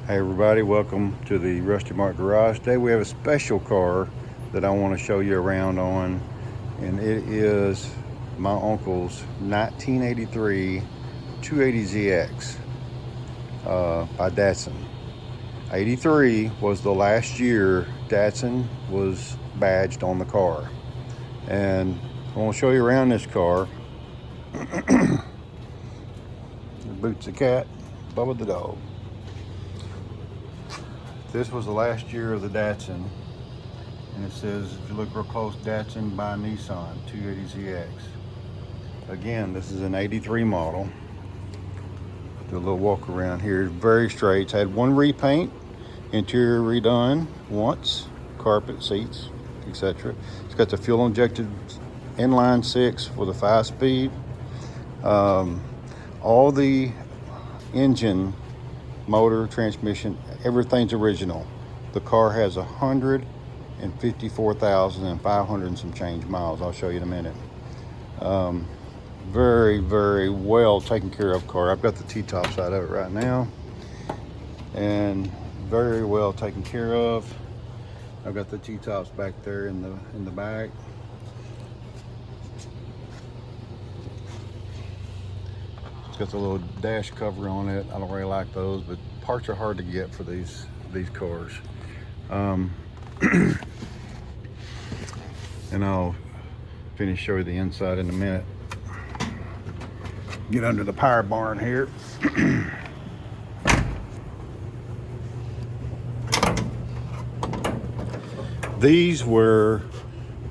Hey everybody, welcome to the Rusty Mark Garage. Today we have a special car that I want to show you around on, and it is my uncle's 1983 280ZX by Datsun. 83 was the last year Datsun was badged on the car, and I want to show you around this car. Boots the cat, Bubba the dog. This was the last year of the Datsun, and it says, if you look real close, Datsun by Nissan 280ZX. Again, this is an 83 model. Do a little walk around here. Very straight. It's had one repaint, interior redone once, carpet, seats, etc. It's got the fuel injected inline six with a 5-speed. All the engine, motor, transmission, everything's original. The car has 154,500 and some change miles. I'll show you in a minute. Very, very well taken care of car. I've got the T-tops out of it right now, and very well taken care of. I've got the T-tops back there in the back. It's got the little dash cover on it. I don't really like those, but parts are hard to get for these cars. And I'll show you the inside in a minute. Get under the power barn here. These were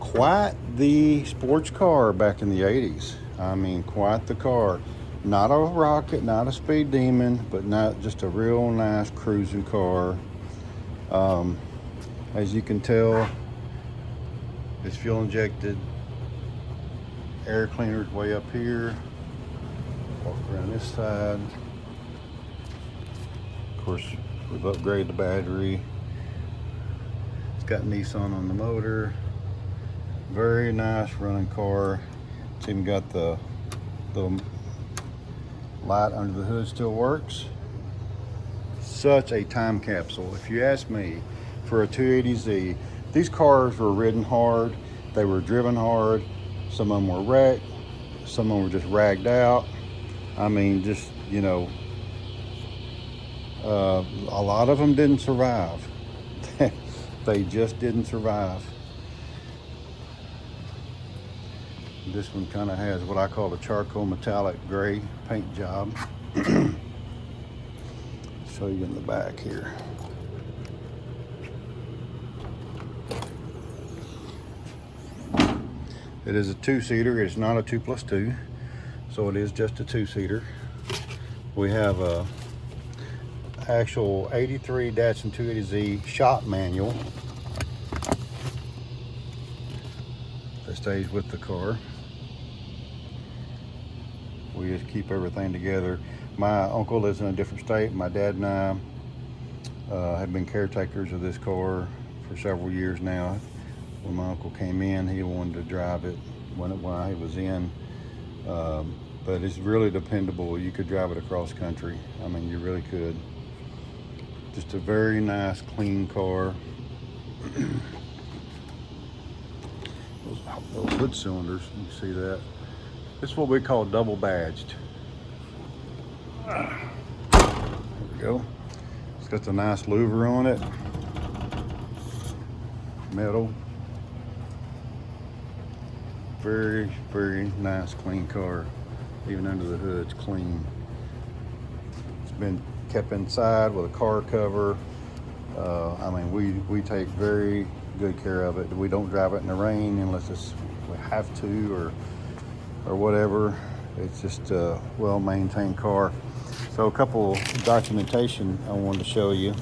quite the sports car back in the 80s. I mean, quite the car. Not a rocket, not a speed demon, but not just a real nice cruising car. As you can tell, it's fuel injected. Air cleaner's way up here. Walk around this side. Of course, we've upgraded the battery. It's got Nissan on the motor. Very nice running car. It's even got the light under the hood still works. Such a time capsule. If you ask me, for a 280Z, these cars were ridden hard, they were driven hard, some of them were wrecked, some of them were just ragged out. I mean, just, you know, a lot of them didn't survive. They just didn't survive. This one kind of has what I call a charcoal metallic gray paint job. Show you in the back here. It is a 2-seater. It's not a 2+2, so it is just a 2-seater. We have a actual 83 Datsun 280Z shop manual that stays with the car. We just keep everything together. My uncle lives in a different state. My dad and I have been caretakers of this car for several years now. When my uncle came in, he wanted to drive it while he was in. But it's really dependable. You could drive it across country. I mean, you really could. Just a very nice, clean car. Those hood cylinders, you can see that. This is what we call double badged. There we go. It's got the nice louver on it. Metal. Very, very nice, clean car. Even under the hood, it's clean. It's been kept inside with a car cover. I mean, we take very good care of it. We don't drive it in the rain unless we have to or whatever. It's just a well-maintained car. So a couple documentation I wanted to show you.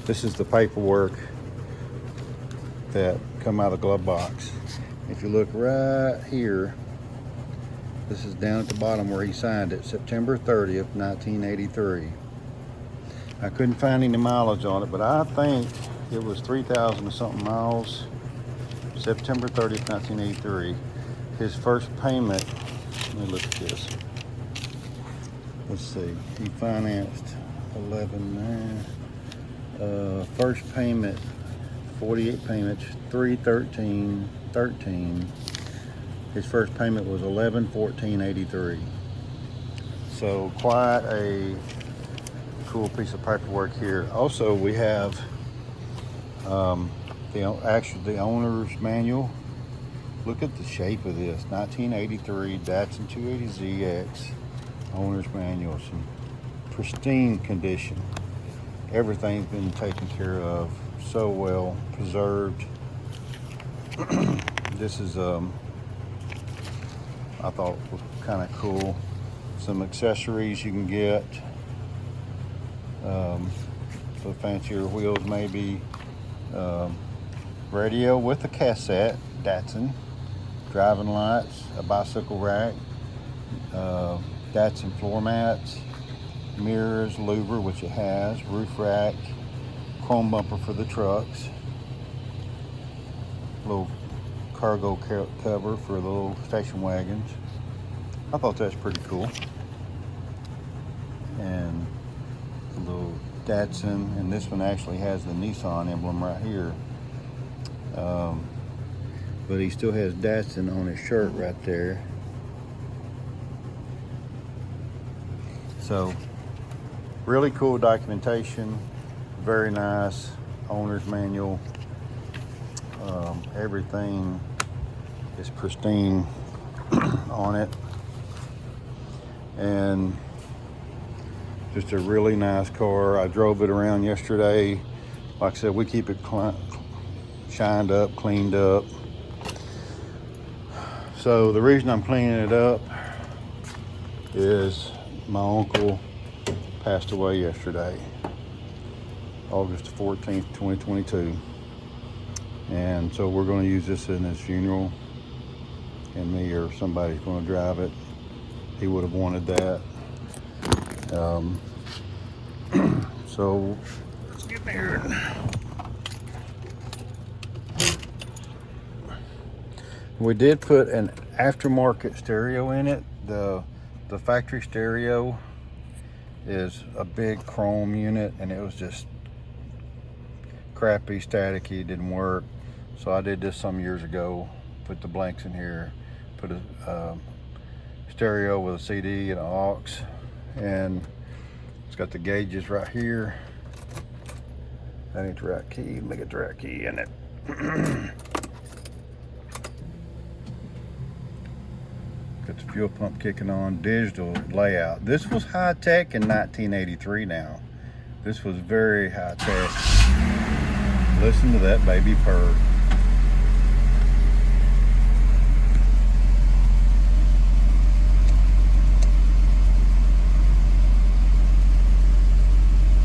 This is the paperwork that come out of the glove box. If you look right here, this is down at the bottom where he signed it, September 30th, 1983. I couldn't find any mileage on it, but I think it was 3,000 or something miles. September 30th, 1983. His first payment, let me look at this. Let's see, he financed 11 there. First payment, 48 payments, 313.13. His first payment was 1114.83. So quite a cool piece of paperwork here. Also, we have the owner's manual. Look at the shape of this. 1983 Datsun 280ZX owner's manual. Some pristine condition. Everything's been taken care of. So well preserved. This is I thought was kind of cool. Some accessories you can get. For fancier wheels maybe. Radio with a cassette, Datsun. Driving lights, a bicycle rack, Datsun floor mats, mirrors, louver, which it has, roof rack, chrome bumper for the trucks, little cargo cover for the little station wagons. I thought that's pretty cool. And a little Datsun, and this one actually has the Nissan emblem right here. But he still has Datsun on his shirt right there. So, really cool documentation, very nice owner's manual. Everything is pristine on it. And just a really nice car. I drove it around yesterday. Like I said, we keep it shined up, cleaned up. So the reason I'm cleaning it up is my uncle passed away yesterday, August 14th, 2022. And so we're going to use this in his funeral, and me or somebody's going to drive it. He would have wanted that. So let's get there. We did put an aftermarket stereo in it. The factory stereo is a big chrome unit, and it was just crappy, staticky, didn't work. So I did this some years ago. Put the blanks in here, put a stereo with a CD and an aux, and it's got the gauges right here. That ain't the right key. Let me get the right key in it. Got the fuel pump kicking on, digital layout. This was high tech in 1983 now. This was very high tech. Listen to that baby purr.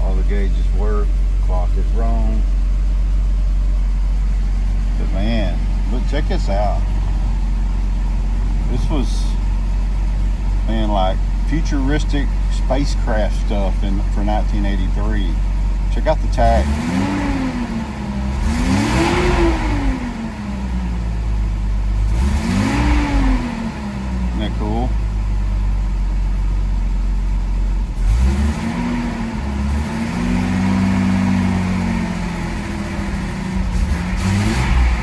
All the gauges work, clock is wrong. But man, look, check this out. This was, man, like futuristic spacecraft stuff for 1983. Check out the tag. Isn't that cool?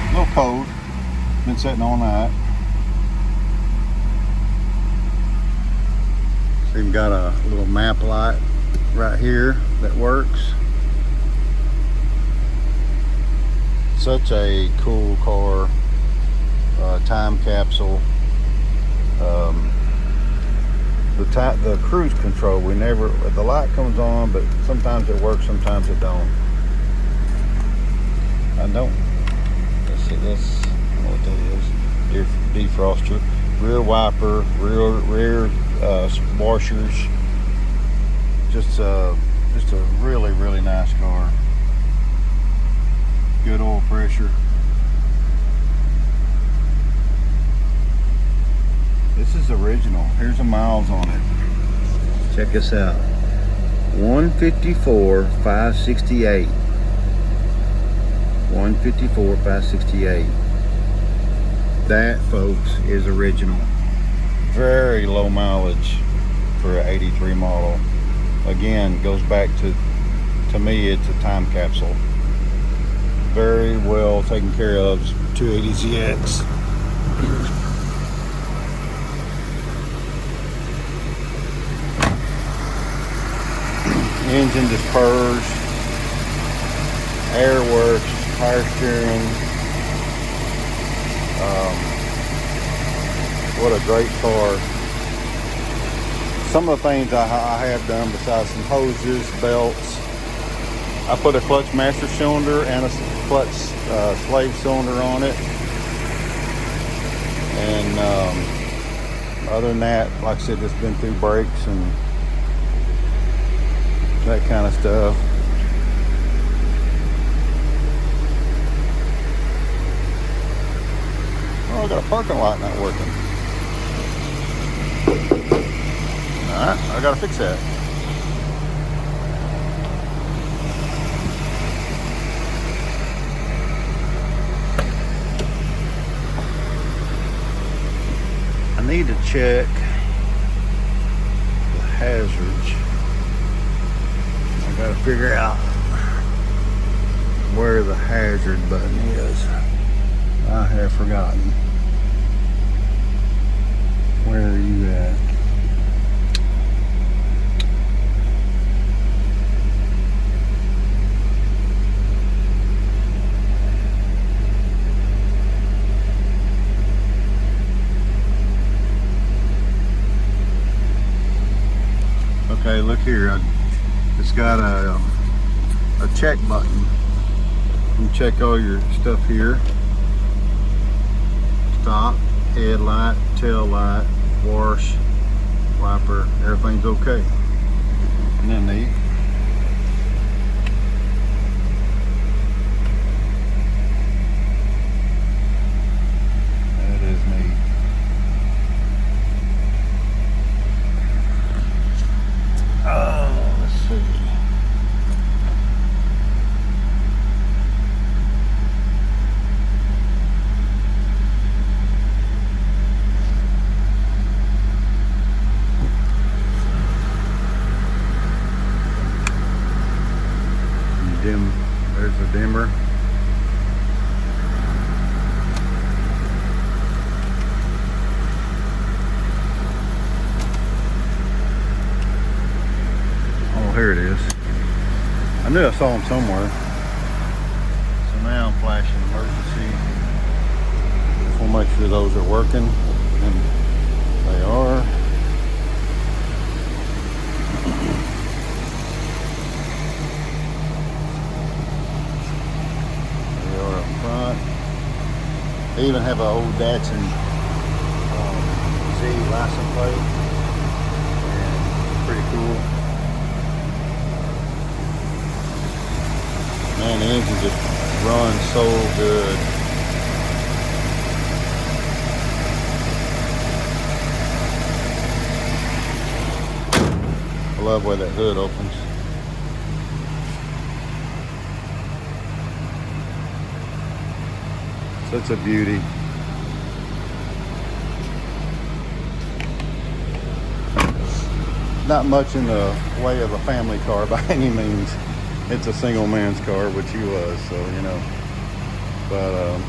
A little cold. Been sitting all night. Even got a little map light right here that works. Such a cool car, time capsule. The cruise control, the light comes on, but sometimes it works, sometimes it don't. Let's see, I don't know what that is. Defroster, rear wiper, rear washers. Just a really, really nice car. Good oil pressure. This is original. Here's the miles on it. Check this out. 154,568. 154,568. That, folks, is original. Very low mileage for an 83 model. again, goes back to me, it's a time capsule. Very well taken care of, 280ZX. Engine just purrs, air works, power steering. What a great car. Some of the things I have done besides some hoses, belts, I put a clutch master cylinder and a clutch slave cylinder on it. And other than that, like I said, just been through brakes and that kind of stuff. Oh, I got a parking lot not working. Alright, I gotta fix that. I need to check the hazards. I gotta figure out where the hazard button is. I have forgotten. Where are you at? Okay, look here. It's got a check button. You check all your stuff here. Stop, headlight, tail light, wash, wiper, everything's okay. Isn't that neat? That is neat. Oh, let's see. There's the dimmer. Oh, here it is. I knew I saw them somewhere. So now I'm flashing emergency. We'll make sure those are working, and they are. They even have an old Datsun Z license plate, and pretty cool. Man, the engine just runs so good. I love where that hood opens. Such a beauty. Not much in the way of a family car by any means. It's a single man's car, which he was, so you know. But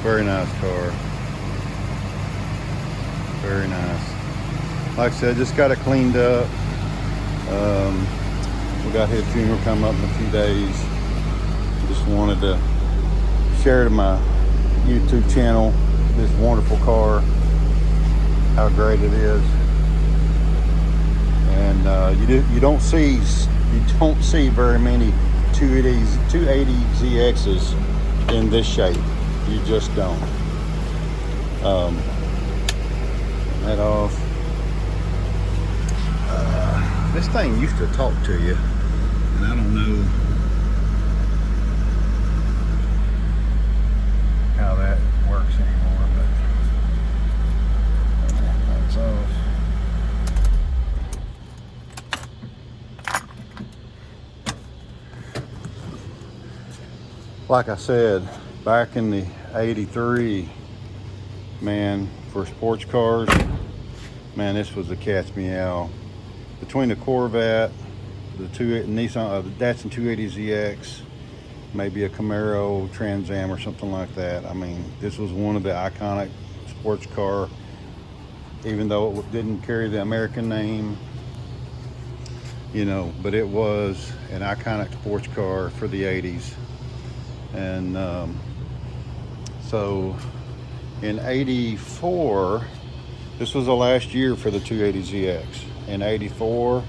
very nice car. Very nice. Like I said, just got it cleaned up. We got his funeral coming up in a few days. Just wanted to share to my YouTube channel this wonderful car, how great it is. And you don't see very many 280ZXs in this shape. You just don't. That off. This thing used to talk to you, and I don't know how that works anymore, but that's off. Like I said, back in the 83, man, for sports cars, man, this was the cat's meow. Between the Corvette Nissan, the Datsun 280ZX, maybe a Camaro Trans Am or something like that. I mean, this was one of the iconic sports car, even though it didn't carry the American name, you know, but it was an iconic sports car for the 80s. And so in 84, this was the last year for the 280ZX. In 84,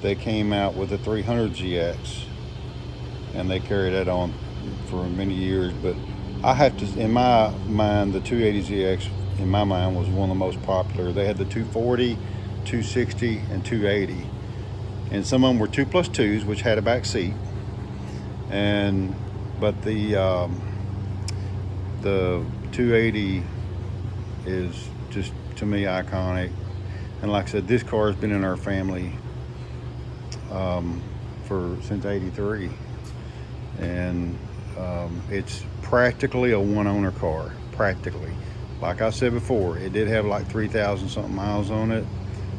they came out with the 300ZX, and they carried that on for many years. But I have to, in my mind, the 280ZX, in my mind, was one of the most popular. They had the 240, 260, and 280. And some of them were 2+2s, which had a back seat. But the 280 is just, to me, iconic. And like I said, this car has been in our family since '83, and it's practically a one-owner car. Practically, like I said before, it did have like 3,000 something miles on it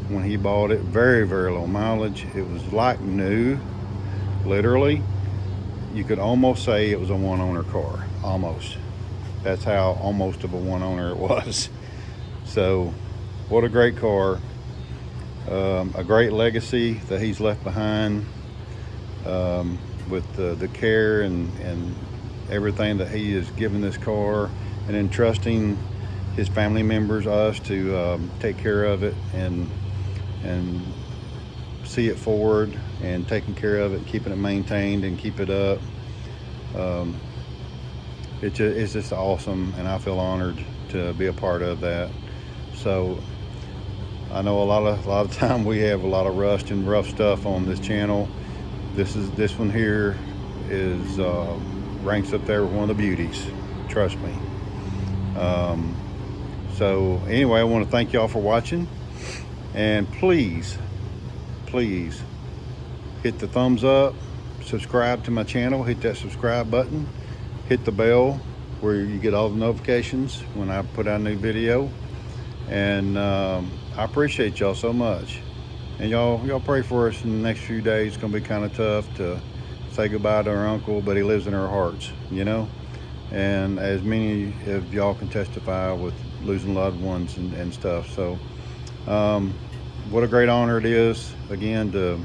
when he bought it. Very, very low mileage. It was like new, literally. You could almost say it was a one-owner car, almost. That's how almost of a one-owner it was. So, what a great car. A great legacy that he's left behind, with the care and everything that he has given this car, and entrusting his family members, us, to take care of it and see it forward, and taking care of it, keeping it maintained and keep it up. It's just awesome, and I feel honored to be a part of that. So I know a lot of time we have a lot of rust and rough stuff on this channel. This one here is ranks up there with one of the beauties, trust me. So anyway, I want to thank y'all for watching, and please hit the thumbs up, subscribe to my channel, hit that subscribe button, hit the bell where you get all the notifications when I put out a new video. And I appreciate y'all so much, and y'all pray for us in the next few days. It's gonna be kind of tough to say goodbye to our uncle, but he lives in our hearts, you know. And as many of y'all can testify with losing loved ones and stuff. So what a great honor it is, again, to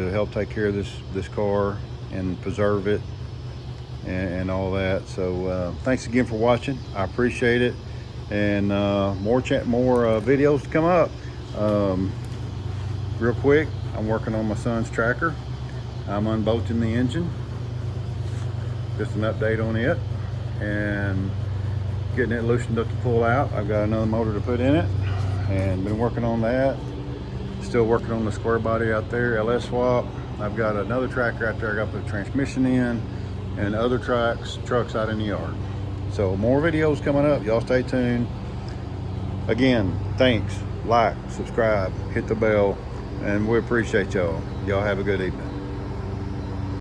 help take care of this car and preserve it and all that. So thanks again for watching. I appreciate it. And more videos to come up. Real quick, I'm working on my son's tracker. I'm unbolting the engine, just an update on it, and getting it loosened up to pull out. I've got another motor to put in it, and been working on that. Still working on the square body out there, LS swap. I've got another tractor out there I got to put a transmission in, and other trucks out in the yard. So more videos coming up. Y'all stay tuned. Again, thanks. Like, subscribe, hit the bell, and we appreciate y'all. Y'all have a good evening.